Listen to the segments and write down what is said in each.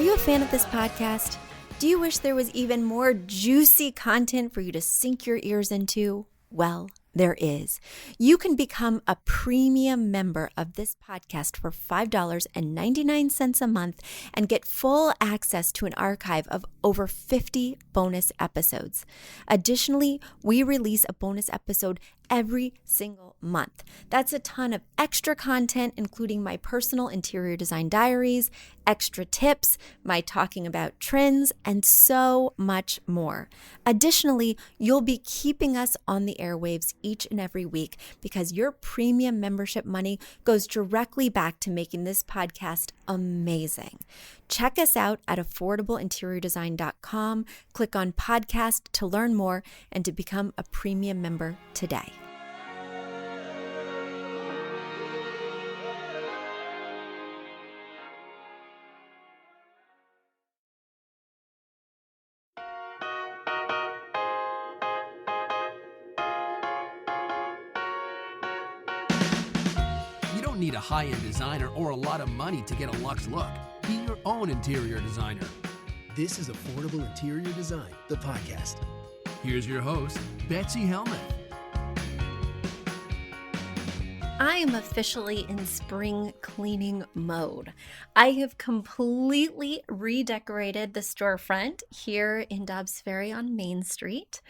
you a fan of this podcast? Do you wish there was even more juicy content for you to sink your ears into? Well, there is. You can become a premium member of this podcast for $5.99 a month and get full access to an archive of over 50 bonus episodes. Additionally, we release a bonus episode every single month. That's a ton of extra content, including my personal interior design diaries, extra tips, my talking about trends, and so much more. Additionally, you'll be keeping us on the airwaves each and every week because your premium membership money goes directly back to making this podcast amazing. Check us out at affordableinteriordesign.com. Click on podcast to learn more and to become a premium member today. You don't need a high-end designer or a lot of money to get a luxe look. Be your own interior designer. This is Affordable Interior Design, the podcast. Here's your host, Betsy Hellman. I am officially in spring cleaning mode. I have completely redecorated the storefront here in Dobbs Ferry on Main Street.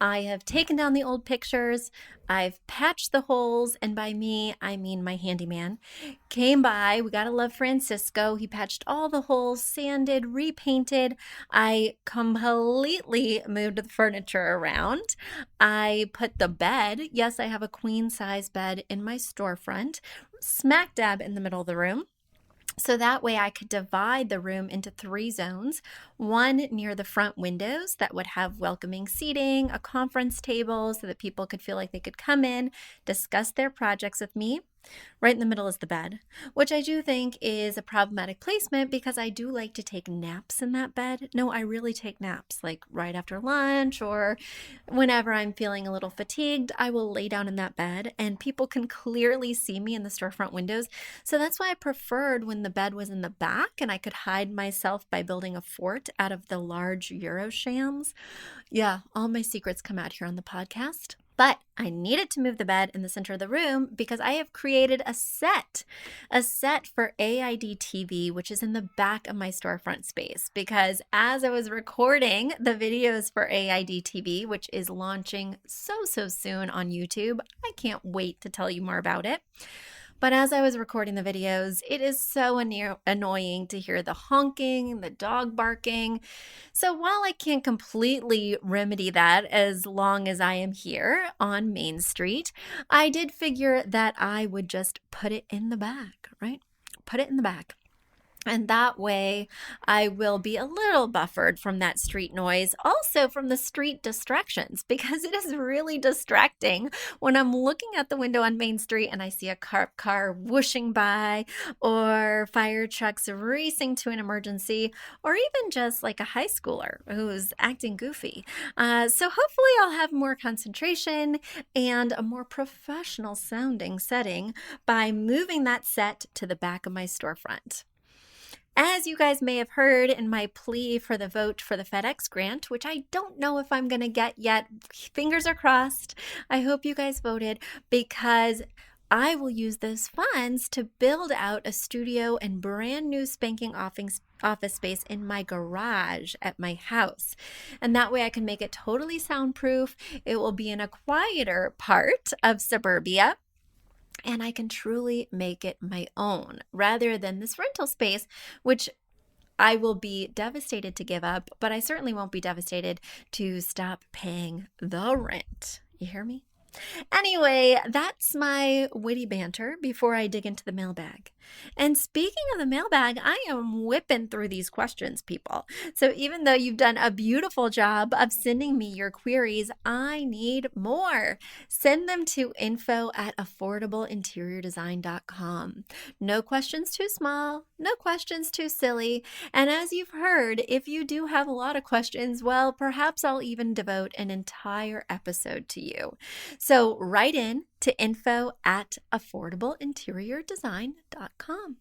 I have taken down the old pictures, I've patched the holes, and by me, I mean my handyman. Came by, we gotta love Francisco. He patched all the holes, sanded, repainted. I completely moved the furniture around. I put the bed, yes, I have a queen size bed in my storefront, smack dab in the middle of the room. So that way I could divide the room into 3 zones, one near the front windows that would have welcoming seating, a conference table so that people could feel like they could come in, discuss their projects with me. Right in the middle is the bed, which I do think is a problematic placement because I do like to take naps in that bed. No, I really take naps, like right after lunch or whenever I'm feeling a little fatigued, I will lay down in that bed and people can clearly see me in the storefront windows. So that's why I preferred when the bed was in the back and I could hide myself by building a fort out of the large Euro shams. Yeah, all my secrets come out here on the podcast. But I needed to move the bed in the center of the room because I have created a set for AID TV, which is in the back of my storefront space. Because as I was recording the videos for AID TV, which is launching so soon on YouTube, I can't wait to tell you more about it. But as I was recording the videos, it is so annoying to hear the honking, the dog barking. So while I can't completely remedy that as long as I am here on Main Street, I did figure that I would just put it in the back, right? Put it in the back. And that way I will be a little buffered from that street noise, also from the street distractions, because it is really distracting when I'm looking at the window on Main Street and I see a car whooshing by or fire trucks racing to an emergency, or even just like a high schooler who's acting goofy. So hopefully I'll have more concentration and a more professional sounding setting by moving that set to the back of my storefront. As you guys may have heard in my plea for the vote for the FedEx grant, which I don't know if I'm going to get yet, fingers are crossed. I hope you guys voted because I will use those funds to build out a studio and brand new spanking office space in my garage at my house. And that way I can make it totally soundproof. It will be in a quieter part of suburbia. And I can truly make it my own rather than this rental space, which I will be devastated to give up, but I certainly won't be devastated to stop paying the rent. You hear me? Anyway, that's my witty banter before I dig into the mailbag. And speaking of the mailbag, I am whipping through these questions, people. So even though you've done a beautiful job of sending me your queries, I need more. Send them to info@affordableinteriordesign.com. No questions too small, no questions too silly. And as you've heard, if you do have a lot of questions, well, perhaps I'll even devote an entire episode to you. So write in to info@affordableinteriordesign.com.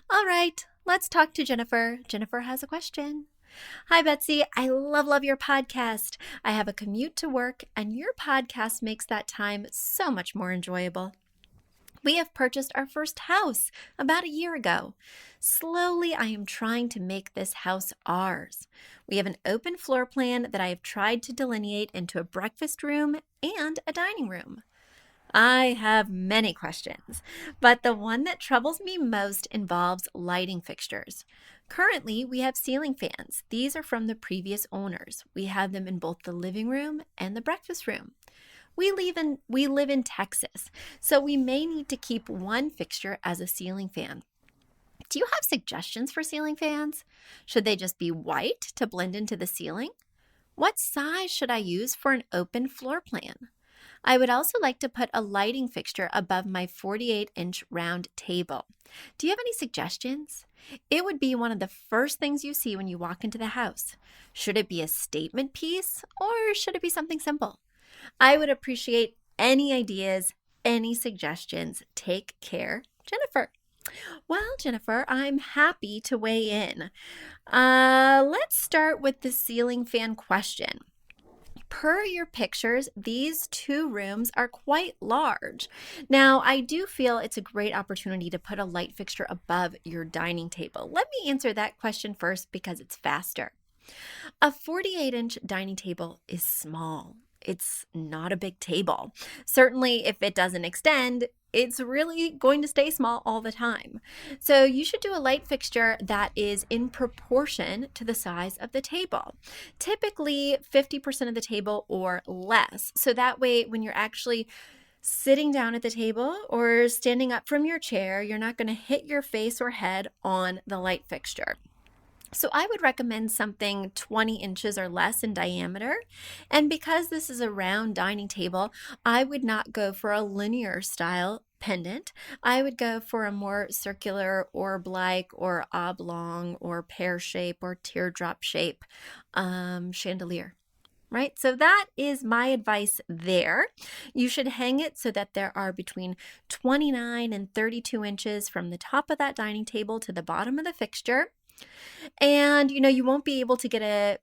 All right, Let's talk to Jennifer. Jennifer has a question. Hi, Betsy. I love your podcast. I have a commute to work, and your podcast makes that time so much more enjoyable. We have purchased our first house about a year ago. Slowly, I am trying to make this house ours. We have an open floor plan that I have tried to delineate into a breakfast room and a dining room. I have many questions, but the one that troubles me most involves lighting fixtures. Currently, we have ceiling fans. These are from the previous owners. We have them in both the living room and the breakfast room. We live in Texas, so we may need to keep one fixture as a ceiling fan. Do you have suggestions for ceiling fans? Should they just be white to blend into the ceiling? What size should I use for an open floor plan? I would also like to put a lighting fixture above my 48-inch round table. Do you have any suggestions? It would be one of the first things you see when you walk into the house. Should it be a statement piece or should it be something simple? I would appreciate any ideas, any suggestions. Take care, Jennifer. Well, Jennifer, I'm happy to weigh in. Let's start with the ceiling fan question. Per your pictures, these two rooms are quite large. Now, I do feel it's a great opportunity to put a light fixture above your dining table. Let me answer that question first because it's faster. A 48-inch dining table is small. It's not a big table. Certainly, if it doesn't extend, it's really going to stay small all the time. So you should do a light fixture that is in proportion to the size of the table. Typically 50% of the table or less. So that way, when you're actually sitting down at the table or standing up from your chair, you're not going to hit your face or head on the light fixture. So I would recommend something 20 inches or less in diameter. And because this is a round dining table, I would not go for a linear style pendant. I would go for a more circular orb-like or oblong or pear shape or teardrop shape chandelier. Right? So that is my advice there. You should hang it so that there are between 29 and 32 inches from the top of that dining table to the bottom of the fixture. And, you won't be able to get a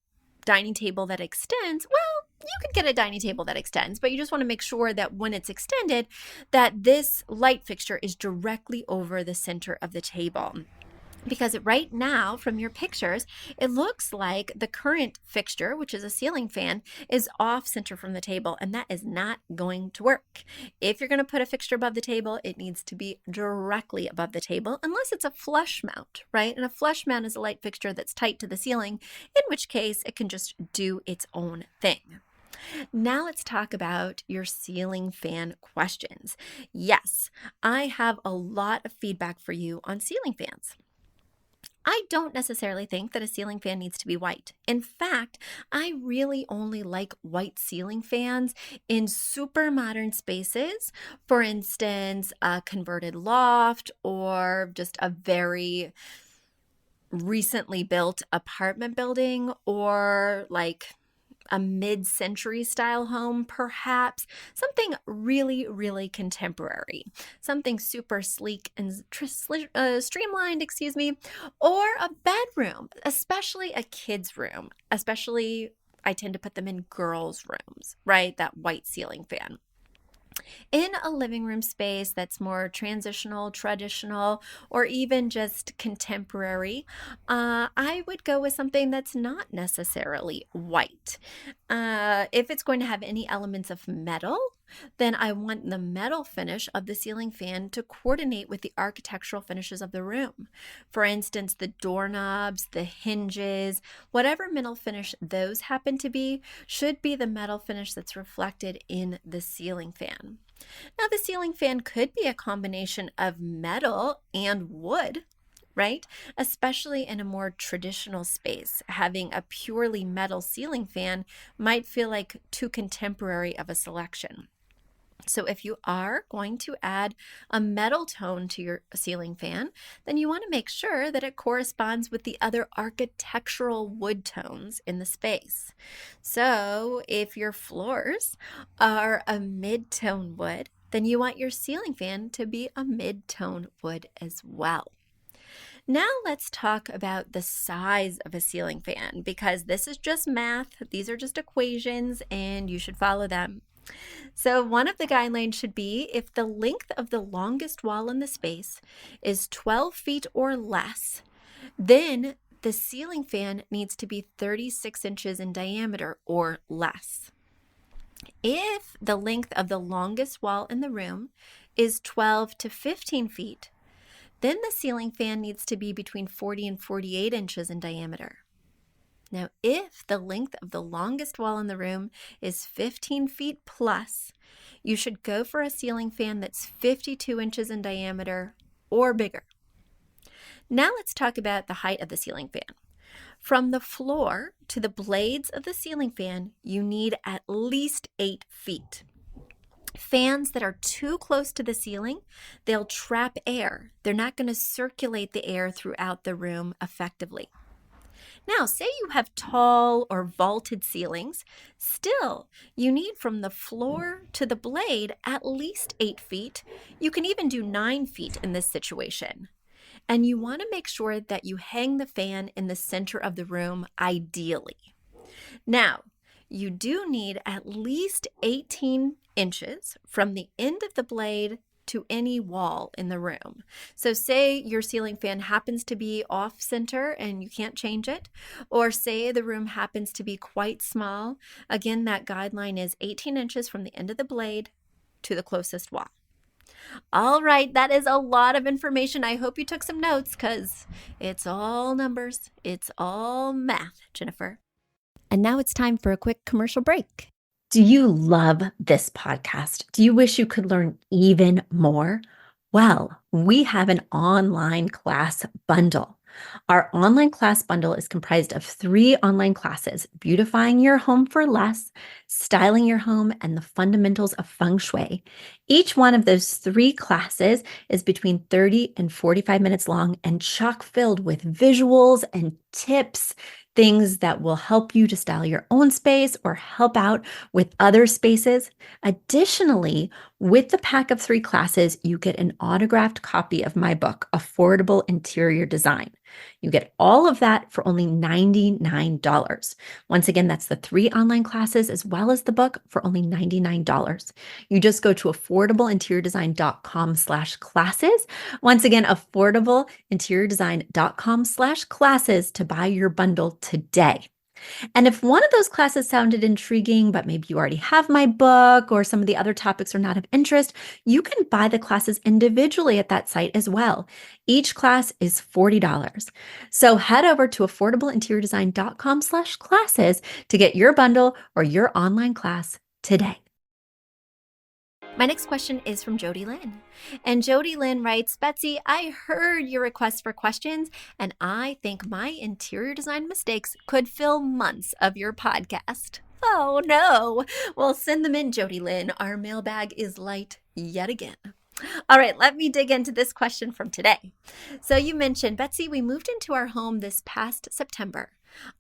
dining table that extends. Well, you could get a dining table that extends, but you just want to make sure that when it's extended, that this light fixture is directly over the center of the table. Because right now, from your pictures, it looks like the current fixture, which is a ceiling fan, is off center from the table, and that is not going to work. If you're going to put a fixture above the table, it needs to be directly above the table, unless it's a flush mount, right? And a flush mount is a light fixture that's tight to the ceiling, in which case it can just do its own thing. Now let's talk about your ceiling fan questions. Yes, I have a lot of feedback for you on ceiling fans. I don't necessarily think that a ceiling fan needs to be white. In fact, I really only like white ceiling fans in super modern spaces. For instance, a converted loft or just a very recently built apartment building, or like a mid-century style home, perhaps something really contemporary, something super sleek and streamlined, or a bedroom, especially a kid's room. Especially, I tend to put them in girls' rooms, right? That white ceiling fan. In a living room space that's more transitional, traditional, or even just contemporary, I would go with something that's not necessarily white. If it's going to have any elements of metal, then I want the metal finish of the ceiling fan to coordinate with the architectural finishes of the room. For instance, the doorknobs, the hinges, whatever metal finish those happen to be, should be the metal finish that's reflected in the ceiling fan. Now, the ceiling fan could be a combination of metal and wood, right? Especially in a more traditional space. Having a purely metal ceiling fan might feel like too contemporary of a selection. So if you are going to add a metal tone to your ceiling fan, then you want to make sure that it corresponds with the other architectural wood tones in the space. So if your floors are a mid-tone wood, then you want your ceiling fan to be a mid-tone wood as well. Now let's talk about the size of a ceiling fan because this is just math. These are just equations and you should follow them. So one of the guidelines should be if the length of the longest wall in the space is 12 feet or less, then the ceiling fan needs to be 36 inches in diameter or less. If the length of the longest wall in the room is 12 to 15 feet, then the ceiling fan needs to be between 40 and 48 inches in diameter. Now, if the length of the longest wall in the room is 15 feet plus, you should go for a ceiling fan that's 52 inches in diameter or bigger. Now let's talk about the height of the ceiling fan. From the floor to the blades of the ceiling fan, you need at least 8 feet. Fans that are too close to the ceiling, they'll trap air. They're not going to circulate the air throughout the room effectively. Now, say you have tall or vaulted ceilings, still, you need from the floor to the blade at least 8 feet. You can even do 9 feet in this situation. And you want to make sure that you hang the fan in the center of the room, ideally. Now, you do need at least 18 inches from the end of the blade to any wall in the room. So say your ceiling fan happens to be off center and you can't change it, or say the room happens to be quite small. Again, that guideline is 18 inches from the end of the blade to the closest wall. All right, that is a lot of information. I hope you took some notes because it's all numbers. It's all math, Jennifer. And now it's time for a quick commercial break. Do you love this podcast? Do you wish you could learn even more? Well, we have an online class bundle. Our online class bundle is comprised of 3 online classes: beautifying your home for less, styling your home, and the fundamentals of feng shui. Each one of those 3 classes is between 30 and 45 minutes long and chock filled with visuals and tips, things that will help you to style your own space or help out with other spaces. Additionally, with the pack of 3 classes, you get an autographed copy of my book, Affordable Interior Design. You get all of that for only $99. Once again, that's the 3 online classes as well as the book for only $99. You just go to affordableinteriordesign.com/classes. Once again, affordableinteriordesign.com/classes to buy your bundle today. And if one of those classes sounded intriguing, but maybe you already have my book or some of the other topics are not of interest, you can buy the classes individually at that site as well. Each class is $40. So head over to affordableinteriordesign.com/classes to get your bundle or your online class today. My next question is from Jody Lynn. And Jody Lynn writes, Betsy, I heard your request for questions, and I think my interior design mistakes could fill months of your podcast. Oh, no. Well, send them in, Jody Lynn. Our mailbag is light yet again. All right, let me dig into this question from today. So you mentioned, Betsy, we moved into our home this past September.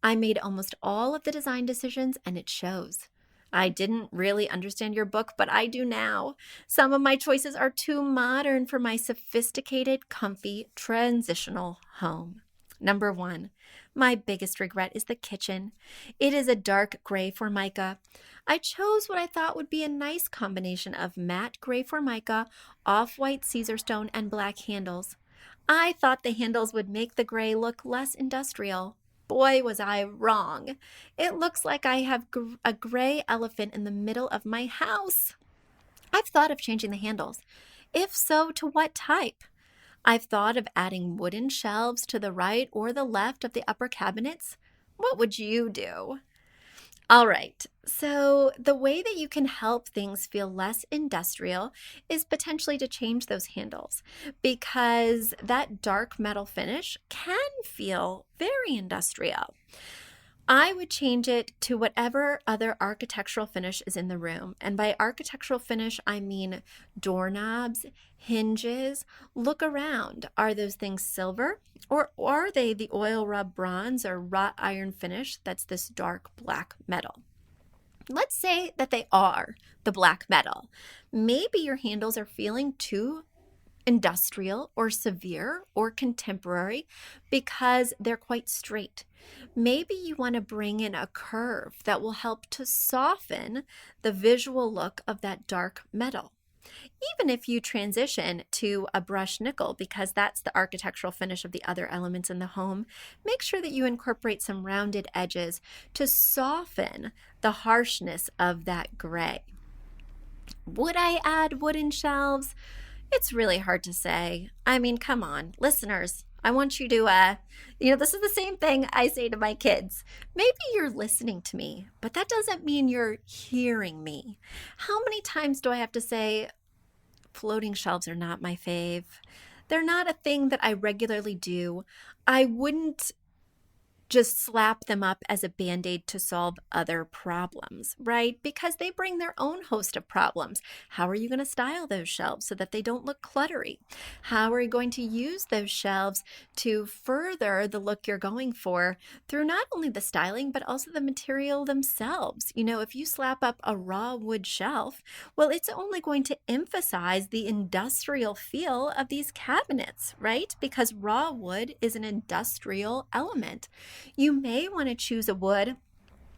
I made almost all of the design decisions, and it shows. I didn't really understand your book, but I do now. Some of my choices are too modern for my sophisticated, comfy, transitional home. Number 1, my biggest regret is the kitchen. It is a dark gray formica. I chose what I thought would be a nice combination of matte gray formica, off-white Caesar stone, and black handles. I thought the handles would make the gray look less industrial. Boy, was I wrong. It looks like I have a gray elephant in the middle of my house. I've thought of changing the handles. If so, to what type? I've thought of adding wooden shelves to the right or the left of the upper cabinets. What would you do? All right, so the way that you can help things feel less industrial is potentially to change those handles, because that dark metal finish can feel very industrial. I would change it to whatever other architectural finish is in the room. And by architectural finish, I mean doorknobs, hinges. Look around. Are those things silver? Or are they the oil rub bronze or wrought iron finish that's this dark black metal? Let's say that they are the black metal. Maybe your handles are feeling too industrial or severe or contemporary because they're quite straight. Maybe you want to bring in a curve that will help to soften the visual look of that dark metal. Even if you transition to a brushed nickel, because that's the architectural finish of the other elements in the home, make sure that you incorporate some rounded edges to soften the harshness of that gray. Would I add wooden shelves? It's really hard to say. I mean, come on, listeners. I want you to, this is the same thing I say to my kids. Maybe you're listening to me, but that doesn't mean you're hearing me. How many times do I have to say, floating shelves are not my fave? They're not a thing that I regularly do. I wouldn't just slap them up as a band-aid to solve other problems, right? Because they bring their own host of problems. How are you going to style those shelves so that they don't look cluttery? How are you going to use those shelves to further the look you're going for through not only the styling, but also the material themselves? If you slap up a raw wood shelf, well, it's only going to emphasize the industrial feel of these cabinets, right? Because raw wood is an industrial element. You may want to choose a wood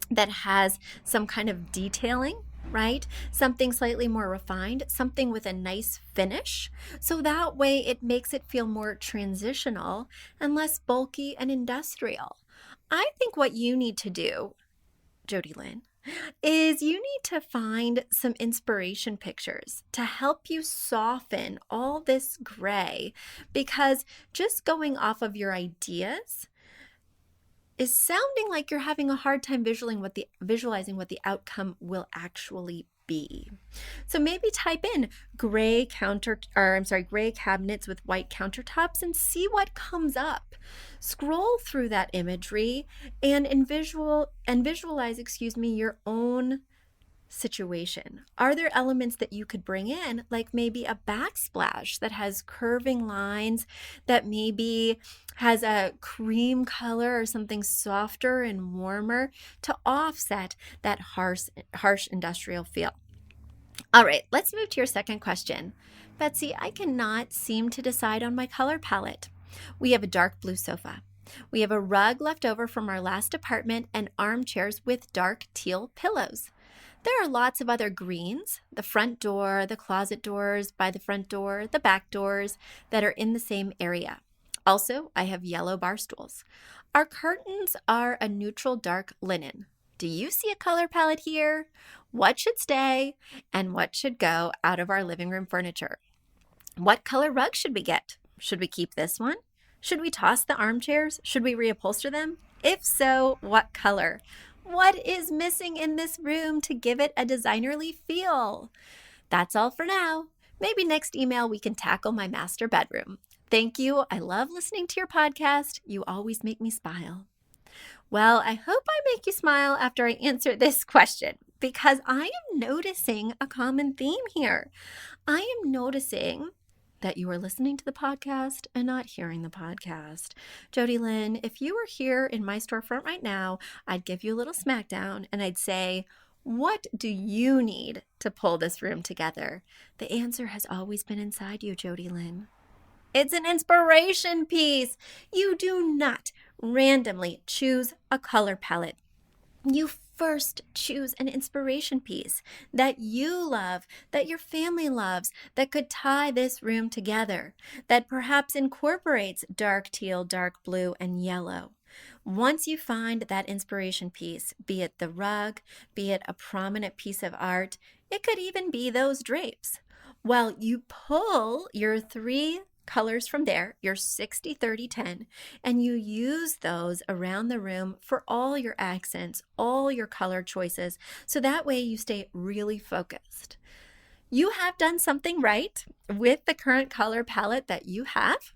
that has some kind of detailing, right? Something slightly more refined, something with a nice finish. So that way it makes it feel more transitional and less bulky and industrial. I think what you need to do, Jody Lynn, is you need to find some inspiration pictures to help you soften all this gray, because just going off of your ideas is sounding like you're having a hard time visualizing what the outcome will actually be. So maybe type in gray cabinets with white countertops and see what comes up. Scroll through that imagery and visualize, your own situation. Are there elements that you could bring in, like maybe a backsplash that has curving lines, that maybe has a cream color or something softer and warmer to offset that harsh industrial feel? All right, let's move to your second question. Betsy, I cannot seem to decide on my color palette. We have a dark blue sofa. We have a rug left over from our last apartment and armchairs with dark teal pillows. There are lots of other greens, the front door, the closet doors by the front door, the back doors that are in the same area. Also, I have yellow bar stools. Our curtains are a neutral dark linen. Do you see a color palette here? What should stay and what should go out of our living room furniture? What color rug should we get? Should we keep this one? Should we toss the armchairs? Should we reupholster them? If so, what color? What is missing in this room to give it a designerly feel? That's all for now. Maybe next email we can tackle my master bedroom. Thank you. I love listening to your podcast. You always make me smile. Well, I hope I make you smile after I answer this question, because I am noticing a common theme here. I am noticing that you are listening to the podcast and not hearing the podcast. Jody Lynn, if you were here in my storefront right now, I'd give you a little smackdown and I'd say, what do you need to pull this room together? The answer has always been inside you, Jody Lynn. It's an inspiration piece. You do not randomly choose a color palette. You first choose an inspiration piece that you love, that your family loves, that could tie this room together, that perhaps incorporates dark teal, dark blue, and yellow. Once you find that inspiration piece, be it the rug, be it a prominent piece of art, it could even be those drapes. Well, you pull your three colors from there, your 60, 30, 10, and you use those around the room for all your accents, all your color choices, so that way you stay really focused. You have done something right with the current color palette that you have.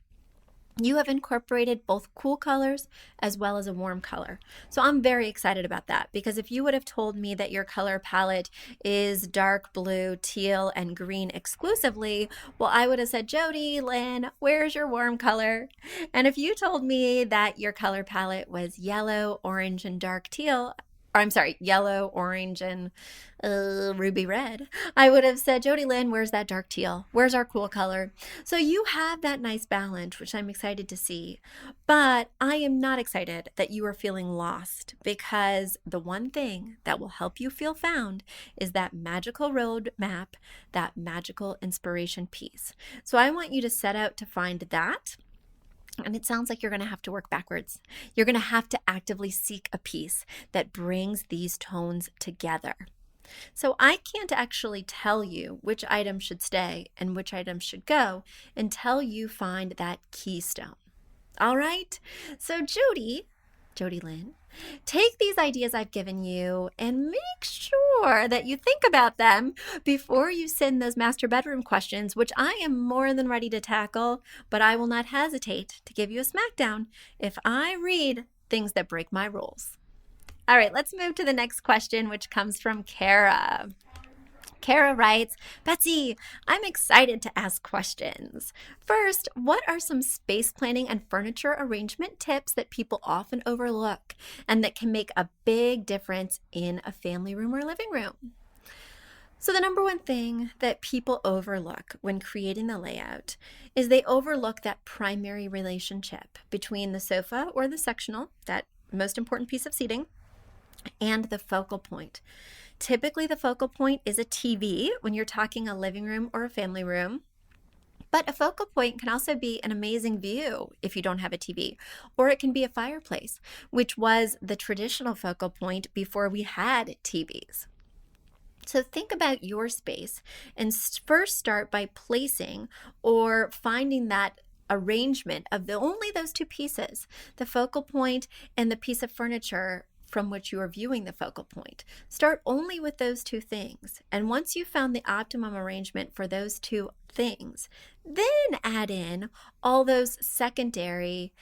You have incorporated both cool colors as well as a warm color. So I'm very excited about that, because if you would have told me that your color palette is dark blue, teal, and green exclusively, well, I would have said, Jody Lynn, where's your warm color? And if you told me that your color palette was yellow, orange, and dark teal, or I'm sorry, yellow, orange, and ruby red, I would have said, Jody Lynn, where's that dark teal? Where's our cool color? So you have that nice balance, which I'm excited to see. But I am not excited that you are feeling lost, because the one thing that will help you feel found is that magical road map, that magical inspiration piece. So I want you to set out to find that. And it sounds like you're going to have to work backwards. You're going to have to actively seek a piece that brings these tones together. So I can't actually tell you which items should stay and which items should go until you find that keystone. All right? So Jody Lynn, take these ideas I've given you and make sure that you think about them before you send those master bedroom questions, which I am more than ready to tackle, but I will not hesitate to give you a smackdown if I read things that break my rules. All right, let's move to the next question, which comes from Cara. Cara writes, Betsy, I'm excited to ask questions. First, what are some space planning and furniture arrangement tips that people often overlook and that can make a big difference in a family room or living room? So the number one thing that people overlook when creating the layout is they overlook that primary relationship between the sofa or the sectional, that most important piece of seating, and the focal point. Typically, the focal point is a TV when you're talking a living room or a family room. But a focal point can also be an amazing view if you don't have a TV, or it can be a fireplace, which was the traditional focal point before we had TVs. So think about your space and first start by placing or finding that arrangement of only those two pieces, the focal point and the piece of furniture from which you are viewing the focal point. Start only with those two things. And once you've found the optimum arrangement for those two things, then add in all those secondary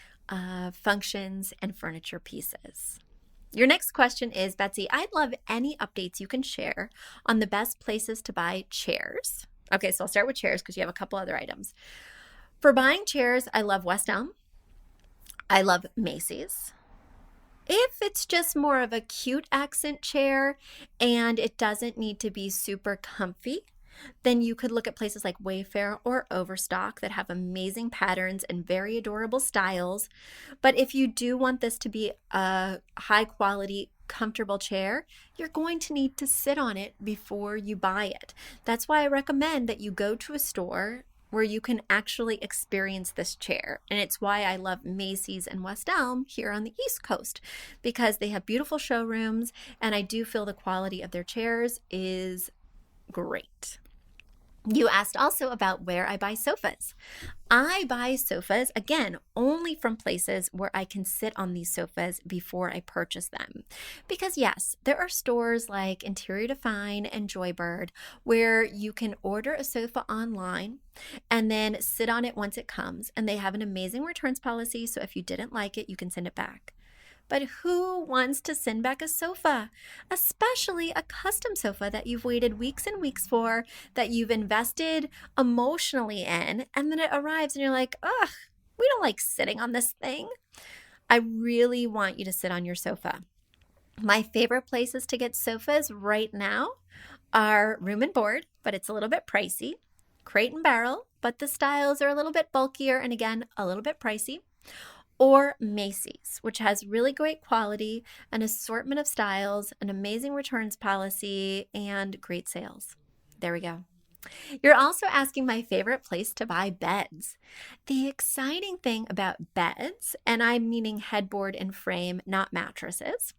functions and furniture pieces. Your next question is, Betsy, I'd love any updates you can share on the best places to buy chairs. Okay, so I'll start with chairs because you have a couple other items. For buying chairs, I love West Elm. I love Macy's. If it's just more of a cute accent chair and it doesn't need to be super comfy, then you could look at places like Wayfair or Overstock that have amazing patterns and very adorable styles. But if you do want this to be a high quality, comfortable chair, you're going to need to sit on it before you buy it. That's why I recommend that you go to a store where you can actually experience this chair. And it's why I love Macy's and West Elm here on the East Coast, because they have beautiful showrooms and I do feel the quality of their chairs is great. You asked also about where I buy sofas. I buy sofas, again, only from places where I can sit on these sofas before I purchase them. Because yes, there are stores like Interior Define and Joybird where you can order a sofa online and then sit on it once it comes. And they have an amazing returns policy, so if you didn't like it, you can send it back. But who wants to send back a sofa, especially a custom sofa that you've waited weeks and weeks for, that you've invested emotionally in, and then it arrives and you're like, ugh, we don't like sitting on this thing. I really want you to sit on your sofa. My favorite places to get sofas right now are Room and Board, but it's a little bit pricey. Crate and Barrel, but the styles are a little bit bulkier and again, a little bit pricey. Or Macy's, which has really great quality, an assortment of styles, an amazing returns policy, and great sales. There we go. You're also asking my favorite place to buy beds. The exciting thing about beds, and I'm meaning headboard and frame, not mattresses,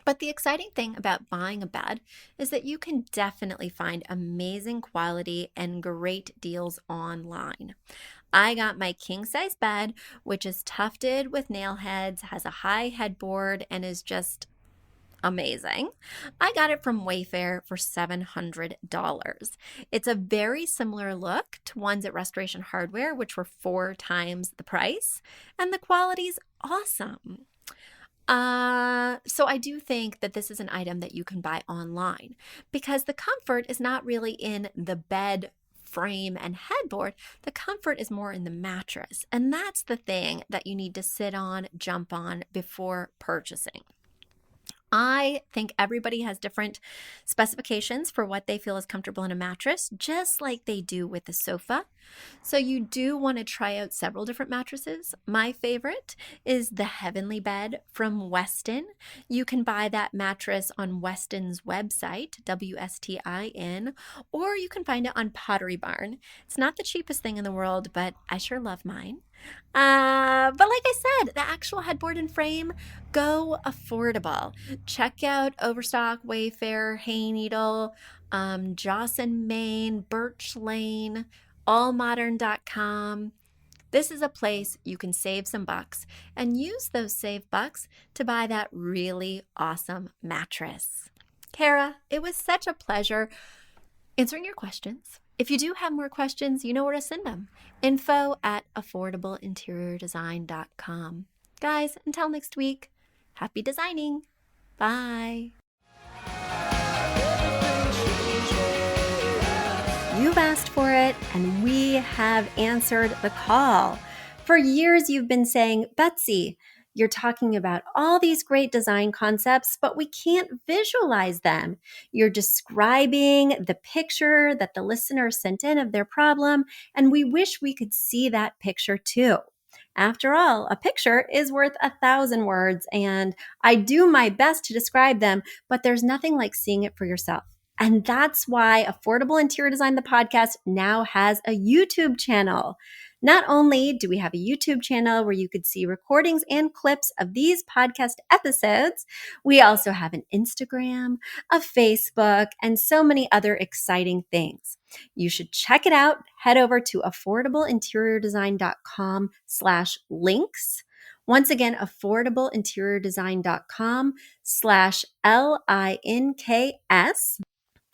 but the exciting thing about buying a bed is that you can definitely find amazing quality and great deals online. I got my king size bed, which is tufted with nail heads, has a high headboard, and is just amazing. I got it from Wayfair for $700. It's a very similar look to ones at Restoration Hardware, which were 4 times the price, and the quality's awesome. So I do think that this is an item that you can buy online because the comfort is not really in the bed frame and headboard. The comfort is more in the mattress. And that's the thing that you need to sit on, jump on before purchasing. I think everybody has different specifications for what they feel is comfortable in a mattress, just like they do with a sofa. So you do want to try out several different mattresses. My favorite is the Heavenly Bed from Westin. You can buy that mattress on Westin's website, WSTIN, or you can find it on Pottery Barn. It's not the cheapest thing in the world, but I sure love mine. But like I said, the actual headboard and frame, go affordable. Check out Overstock, Wayfair, Hayneedle, Joss and Main, Birch Lane, allmodern.com. This is a place you can save some bucks and use those saved bucks to buy that really awesome mattress. Cara, it was such a pleasure answering your questions. If you do have more questions, you know where to send them. info@affordableinteriordesign.com. Guys, until next week, happy designing. Bye. You've asked for it, and we have answered the call. For years, you've been saying, Betsy, you're talking about all these great design concepts, but we can't visualize them. You're describing the picture that the listener sent in of their problem, and we wish we could see that picture too. After all, a picture is worth 1,000 words, and I do my best to describe them, but there's nothing like seeing it for yourself. And that's why Affordable Interior Design, the podcast, now has a YouTube channel. Not only do we have a YouTube channel where you could see recordings and clips of these podcast episodes, we also have an Instagram, a Facebook, and so many other exciting things. You should check it out. Head over to affordableinteriordesign.com/links. Once again, affordableinteriordesign.com/LINKS.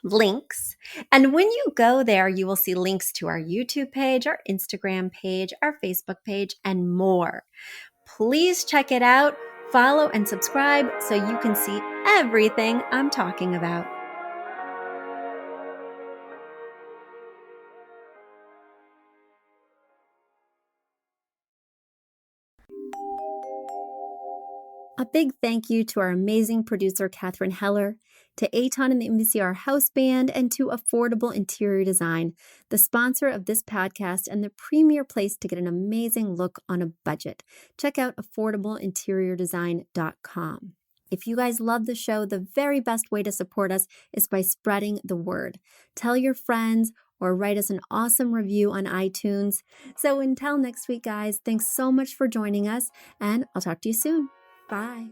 links. And when you go there, you will see links to our YouTube page, our Instagram page, our Facebook page, and more. Please check it out, follow and subscribe so you can see everything I'm talking about. A big thank you to our amazing producer, Catherine Heller, to Aton and the MVCR House Band, and to Affordable Interior Design, the sponsor of this podcast and the premier place to get an amazing look on a budget. Check out affordableinteriordesign.com. If you guys love the show, the very best way to support us is by spreading the word. tell your friends, or write us an awesome review on iTunes. So until next week, guys, thanks so much for joining us, and I'll talk to you soon. Bye.